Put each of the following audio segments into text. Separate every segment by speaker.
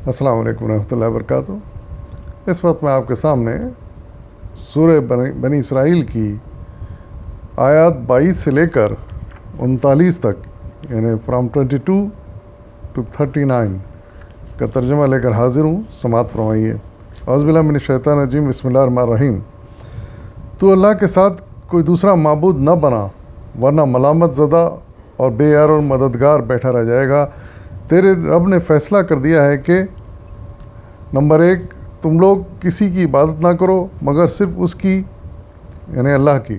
Speaker 1: السلام علیکم ورحمۃ اللہ وبرکاتہ۔ اس وقت میں آپ کے سامنے سورہ بنی اسرائیل کی آیات 22 سے لے کر 39 تک، یعنی فرام 22 to 39 کا ترجمہ لے کر حاضر ہوں۔ سماعت فرمائیے۔ اعوذ باللہ من الشیطان الرجیم، بسم اللہ الرحمن الرحیم۔ تو اللہ کے ساتھ کوئی دوسرا معبود نہ بنا، ورنہ ملامت زدہ اور بے یار اور مددگار بیٹھا رہ جائے گا۔ تیرے رب نے فیصلہ کر دیا ہے کہ نمبر 1، تم لوگ کسی کی عبادت نہ کرو مگر صرف اس کی، یعنی اللہ کی۔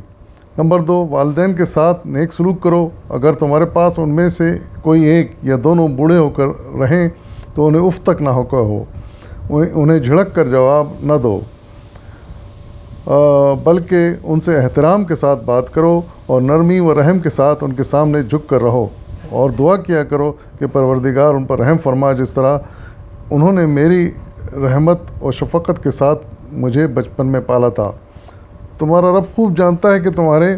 Speaker 1: نمبر 2، والدین کے ساتھ نیک سلوک کرو، اگر تمہارے پاس ان میں سے کوئی ایک یا دونوں بوڑھے ہو کر رہیں تو انہیں اف تک نہ ہو، انہیں جھڑک کر جواب نہ دو، بلکہ ان سے احترام کے ساتھ بات کرو اور نرمی و رحم کے ساتھ ان کے سامنے جھک کر رہو، اور دعا کیا کرو کہ پروردگار ان پر رحم فرما، جس طرح انہوں نے میری رحمت اور شفقت کے ساتھ مجھے بچپن میں پالا تھا۔ تمہارا رب خوب جانتا ہے کہ تمہارے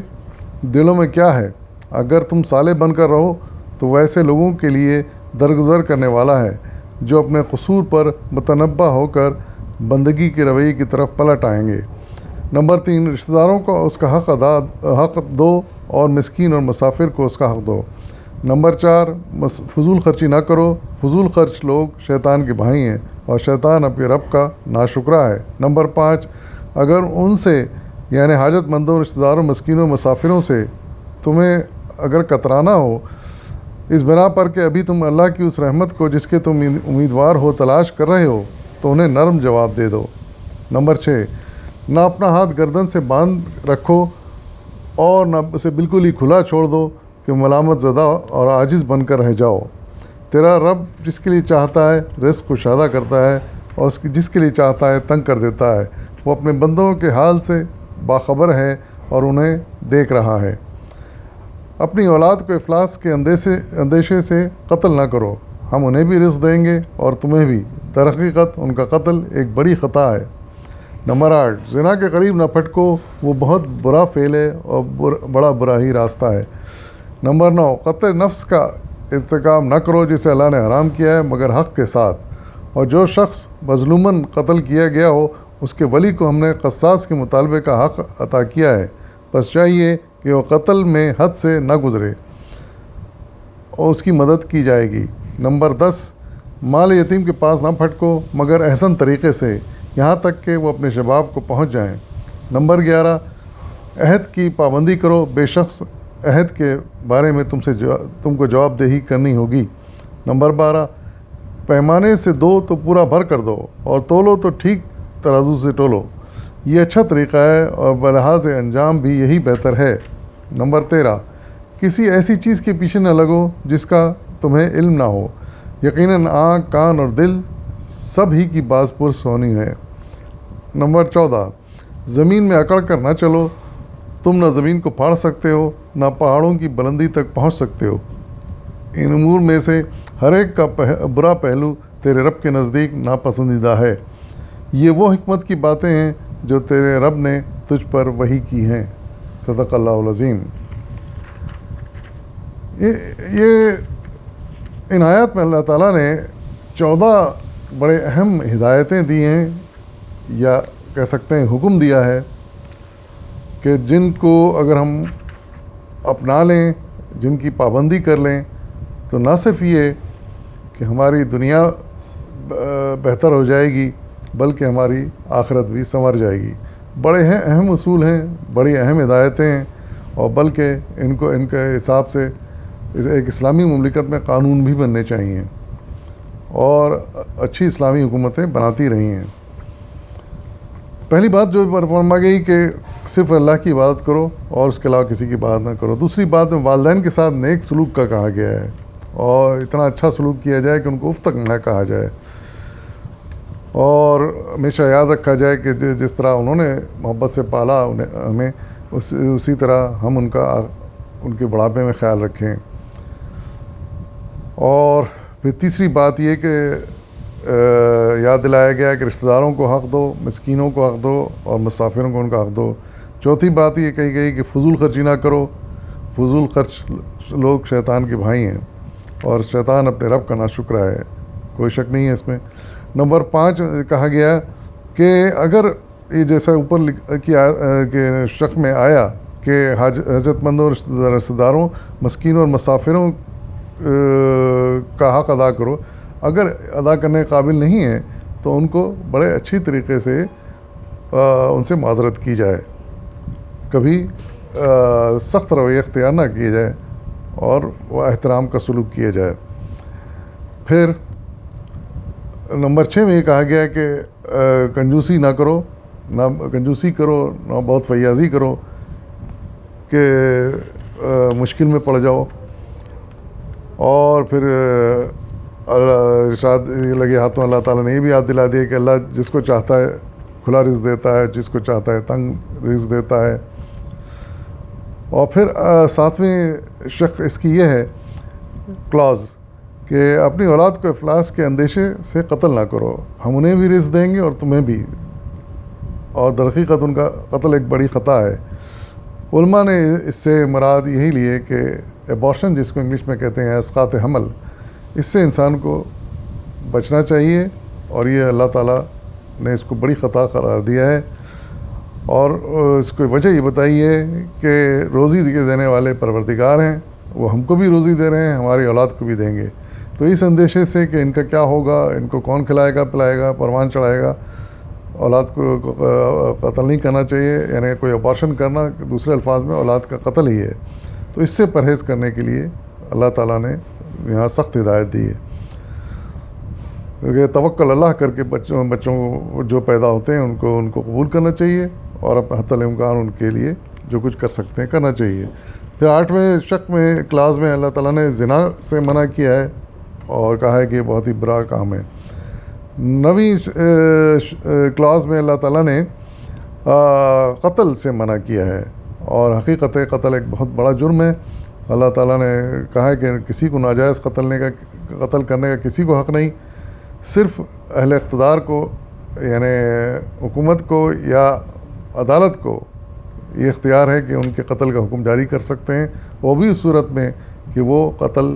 Speaker 1: دلوں میں کیا ہے۔ اگر تم صالح بن کر رہو تو ویسے لوگوں کے لیے درگزر کرنے والا ہے جو اپنے قصور پر متنبہ ہو کر بندگی کے رویے کی طرف پلٹ آئیں گے۔ نمبر 3، رشتہ داروں کو اس کا حق دو اور مسکین اور مسافر کو اس کا حق دو۔ نمبر 4، فضول خرچی نہ کرو، فضول خرچ لوگ شیطان کے بھائی ہیں اور شیطان اپنے رب کا ناشکرا ہے۔ نمبر 5، اگر ان سے یعنی حاجت مندوں، رشتہ داروں، مسکینوں، مسافروں سے تمہیں اگر کترانا ہو، اس بنا پر کہ ابھی تم اللہ کی اس رحمت کو جس کے تم امیدوار ہو تلاش کر رہے ہو، تو انہیں نرم جواب دے دو۔ نمبر 6، نہ اپنا ہاتھ گردن سے باندھ رکھو اور نہ اسے بالکل ہی کھلا چھوڑ دو کہ ملامت زدہ اور عاجز بن کر رہ جاؤ۔ تیرا رب جس کے لیے چاہتا ہے رزق کشادہ کرتا ہے اور جس کے لیے چاہتا ہے تنگ کر دیتا ہے۔ وہ اپنے بندوں کے حال سے باخبر ہے اور انہیں دیکھ رہا ہے۔ اپنی اولاد کو افلاس کے اندیشے سے قتل نہ کرو، ہم انہیں بھی رزق دیں گے اور تمہیں بھی، در حقیقت ان کا قتل ایک بڑی خطا ہے۔ نمبر 8، زنا کے قریب نہ پھٹکو، وہ بہت برا فعل ہے اور بڑا برا ہی راستہ ہے۔ نمبر 9، قتل نفس کا ارتکاب نہ کرو جسے اللہ نے حرام کیا ہے مگر حق کے ساتھ، اور جو شخص مظلوماً قتل کیا گیا ہو اس کے ولی کو ہم نے قصاص کے مطالبے کا حق عطا کیا ہے، بس چاہیے کہ وہ قتل میں حد سے نہ گزرے اور اس کی مدد کی جائے گی۔ نمبر 10، مال یتیم کے پاس نہ پھٹکو مگر احسن طریقے سے، یہاں تک کہ وہ اپنے شباب کو پہنچ جائیں۔ نمبر 11، عہد کی پابندی کرو، بے شخص عہد کے بارے میں تم کو جواب دہی کرنی ہوگی۔ نمبر 12، پیمانے سے دو تو پورا بھر کر دو اور تولو تو ٹھیک ترازو سے تولو، یہ اچھا طریقہ ہے اور بلحاظ انجام بھی یہی بہتر ہے۔ نمبر 13، کسی ایسی چیز کے پیچھے نہ لگو جس کا تمہیں علم نہ ہو، یقیناً آنکھ، کان اور دل سب ہی کی باز پرس ہونی ہے۔ نمبر 14، زمین میں اکڑ کر نہ چلو، تم نہ زمین کو پھاڑ سکتے ہو نہ پہاڑوں کی بلندی تک پہنچ سکتے ہو۔ ان امور میں سے ہر ایک کا برا پہلو تیرے رب کے نزدیک ناپسندیدہ ہے۔ یہ وہ حکمت کی باتیں ہیں جو تیرے رب نے تجھ پر وحی کی ہیں۔ صدق اللہ العظیم۔ یہ ان آیات میں اللہ تعالیٰ نے 14 بڑے اہم ہدایتیں دی ہیں، یا کہہ سکتے ہیں حکم دیا ہے، کہ جن کو اگر ہم اپنا لیں، جن کی پابندی کر لیں، تو نہ صرف یہ کہ ہماری دنیا بہتر ہو جائے گی بلکہ ہماری آخرت بھی سنور جائے گی۔ بڑے اہم اصول ہیں، بڑی اہم ہدایتیں ہیں، اور بلکہ ان کے حساب سے ایک اسلامی مملکت میں قانون بھی بننے چاہیے اور اچھی اسلامی حکومتیں بناتی رہی ہیں۔ پہلی بات جو فرمائی گئی کہ صرف اللہ کی عبادت کرو اور اس کے علاوہ کسی کی عبادت نہ کرو۔ دوسری بات میں والدین کے ساتھ نیک سلوک کا کہا گیا ہے، اور اتنا اچھا سلوک کیا جائے کہ ان کو اف تک نہ کہا جائے، اور ہمیشہ یاد رکھا جائے کہ جس طرح انہوں نے محبت سے پالا ہمیں، اسی طرح ہم ان کے بڑھاپے میں خیال رکھیں۔ اور پھر تیسری بات یہ کہ یاد دلایا گیا کہ رشتہ داروں کو حق دو، مسکینوں کو حق دو اور مسافروں کو ان کا حق دو۔ چوتھی بات یہ کہی گئی کہ فضول خرچی نہ کرو، فضول خرچ لوگ شیطان کے بھائی ہیں اور شیطان اپنے رب کا ناشکرا ہے۔ کوئی شک نہیں ہے اس میں۔ نمبر 5 کہا گیا کہ اگر یہ جیسا اوپر کہ شق میں آیا کہ حاجت مندوں اور رشتہ داروں، مسکینوں اور مسافروں کا حق ادا کرو، اگر ادا کرنے کے قابل نہیں ہے تو ان کو بڑے اچھی طریقے سے ان سے معذرت کی جائے، کبھی سخت رویہ اختیار نہ کیا جائے اور وہ احترام کا سلوک کیا جائے۔ پھر نمبر 6 میں یہ کہا گیا کہ کنجوسی نہ کرو، نہ کنجوسی کرو نہ بہت فیاضی کرو کہ مشکل میں پڑ جاؤ۔ اور پھر ارشاد لگے ہاتھوں اللہ تعالیٰ نے یہ بھی یاد دلا دیا کہ اللہ جس کو چاہتا ہے کھلا رزق دیتا ہے، جس کو چاہتا ہے تنگ رزق دیتا ہے۔ اور پھر 7ویں شق اس کی یہ ہے کلاز کہ اپنی اولاد کو افلاس کے اندیشے سے قتل نہ کرو، ہم انہیں بھی رزق دیں گے اور تمہیں بھی، اور درحقیقت ان کا قتل ایک بڑی خطا ہے۔ علماء نے اس سے مراد یہی لیے کہ ایبارشن جس کو انگلش میں کہتے ہیں اسقاط حمل، اس سے انسان کو بچنا چاہیے، اور یہ اللہ تعالیٰ نے اس کو بڑی خطا قرار دیا ہے۔ اور اس کو وجہ یہ بتائی ہے کہ روزی دینے والے پروردگار ہیں، وہ ہم کو بھی روزی دے رہے ہیں، ہماری اولاد کو بھی دیں گے، تو اس اندیشے سے کہ ان کا کیا ہوگا، ان کو کون کھلائے گا پلائے گا پروان چڑھائے گا، اولاد کو قتل نہیں کرنا چاہیے، یعنی کوئی ابارشن کرنا دوسرے الفاظ میں اولاد کا قتل ہی ہے۔ تو اس سے پرہیز کرنے کے لیے اللہ تعالیٰ نے یہاں سخت ہدایت دی ہے، کیونکہ توکل اللہ کر کے بچوں جو پیدا ہوتے ہیں ان کو قبول کرنا چاہیے، اور حتی الامکان ان کے لیے جو کچھ کر سکتے ہیں کرنا چاہیے۔ پھر 8ویں شق میں کلاس میں اللہ تعالیٰ نے زنا سے منع کیا ہے اور کہا ہے کہ یہ بہت ہی برا کام ہے۔ 9ویں کلاس میں اللہ تعالیٰ نے قتل سے منع کیا ہے، اور حقیقت قتل ایک بہت بڑا جرم ہے۔ اللہ تعالیٰ نے کہا ہے کہ کسی کو ناجائز قتل کرنے کا کسی کو حق نہیں، صرف اہل اقتدار کو یعنی حکومت کو یا عدالت کو یہ اختیار ہے کہ ان کے قتل کا حکم جاری کر سکتے ہیں، وہ بھی اس صورت میں کہ وہ قتل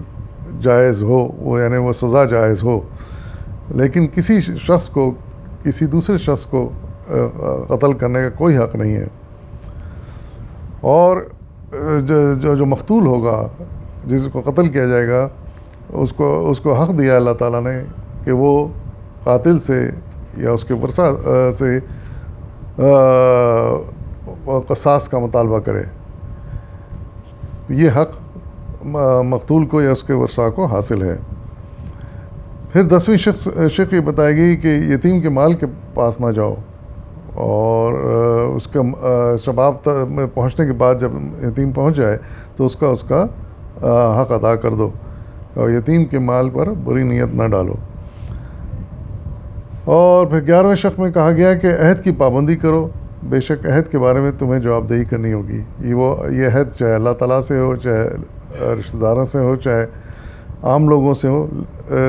Speaker 1: جائز ہو، وہ یعنی وہ سزا جائز ہو، لیکن کسی شخص کو کسی دوسرے شخص کو قتل کرنے کا کوئی حق نہیں ہے۔ اور جو مقتول ہوگا، جس کو قتل کیا جائے گا، اس کو حق دیا اللہ تعالیٰ نے کہ وہ قاتل سے یا اس کے ورثہ سے قصاص کا مطالبہ کرے، یہ حق مقتول کو یا اس کے ورثہ کو حاصل ہے۔ پھر 10ویں شق یہ بتائی گئی کہ یتیم کے مال کے پاس نہ جاؤ، اور اس کا شباب میں پہنچنے کے بعد جب یتیم پہنچ جائے تو اس کا حق ادا کر دو، اور یتیم کے مال پر بری نیت نہ ڈالو۔ اور پھر 11ویں شق میں کہا گیا کہ عہد کی پابندی کرو، بے شک عہد کے بارے میں تمہیں جواب دہی کرنی ہوگی۔ یہ عہد چاہے اللہ تعالیٰ سے ہو، چاہے رشتہ داروں سے ہو، چاہے عام لوگوں سے ہو،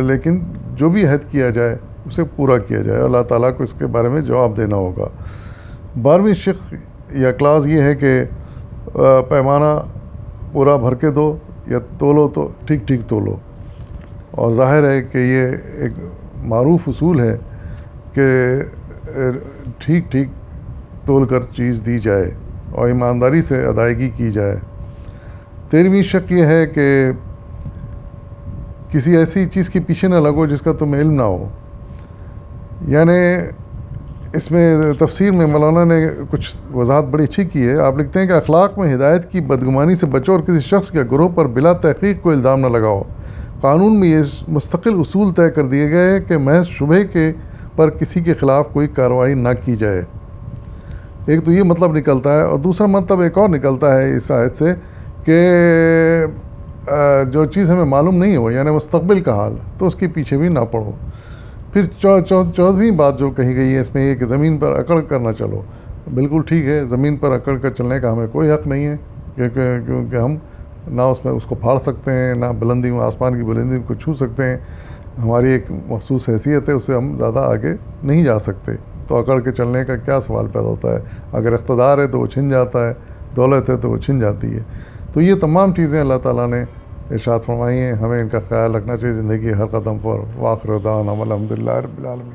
Speaker 1: لیکن جو بھی عہد کیا جائے اسے پورا کیا جائے، اللہ تعالیٰ کو اس کے بارے میں جواب دینا ہوگا۔ 12ویں شق یا کلاس یہ ہے کہ پیمانہ پورا بھر کے دو، یا تولو تو ٹھیک ٹھیک تولو، اور ظاہر ہے کہ یہ ایک معروف اصول ہے کہ ٹھیک ٹھیک تول کر چیز دی جائے اور ایمانداری سے ادائیگی کی جائے۔ 13ویں شق یہ ہے کہ کسی ایسی چیز کے پیچھے نہ لگو جس کا تمہیں علم نہ ہو، یعنی اس میں تفسیر میں مولانا نے کچھ وضاحت بڑی اچھی کی ہے۔ آپ لکھتے ہیں کہ اخلاق میں ہدایت کی بدگمانی سے بچو، اور کسی شخص کے گروہ پر بلا تحقیق کوئی الزام نہ لگاؤ۔ قانون میں یہ مستقل اصول طے کر دیے گئے ہیں کہ محض شبہ کے پر کسی کے خلاف کوئی کارروائی نہ کی جائے۔ ایک تو یہ مطلب نکلتا ہے، اور دوسرا مطلب ایک اور نکلتا ہے اس آیت سے کہ جو چیز ہمیں معلوم نہیں ہو، یعنی مستقبل کا حال، تو اس کے پیچھے بھی نہ پڑو۔ پھر 14ویں بات جو کہی گئی ہے اس میں یہ کہ زمین پر اکڑ کر نہ چلو۔ بالکل ٹھیک ہے، زمین پر اکڑ کر چلنے کا ہمیں کوئی حق نہیں ہے، کیونکہ ہم نہ اس کو پھاڑ سکتے ہیں، نہ بلندی میں آسمان کی بلندی کو چھو سکتے ہیں، ہماری ایک مخصوص حیثیت ہے، اس سے ہم زیادہ آگے نہیں جا سکتے، تو اکڑ کے چلنے کا کیا سوال پیدا ہوتا ہے؟ اگر اقتدار ہے تو وہ چھن جاتا ہے، دولت ہے تو وہ چھن جاتی ہے۔ تو یہ تمام چیزیں اللہ تعالیٰ نے ارشاد فرمائیے ہمیں ان کا خیال رکھنا چاہیے زندگی کے ہر قدم پر۔ وآخر دعوانا الحمد للہ رب العالمین۔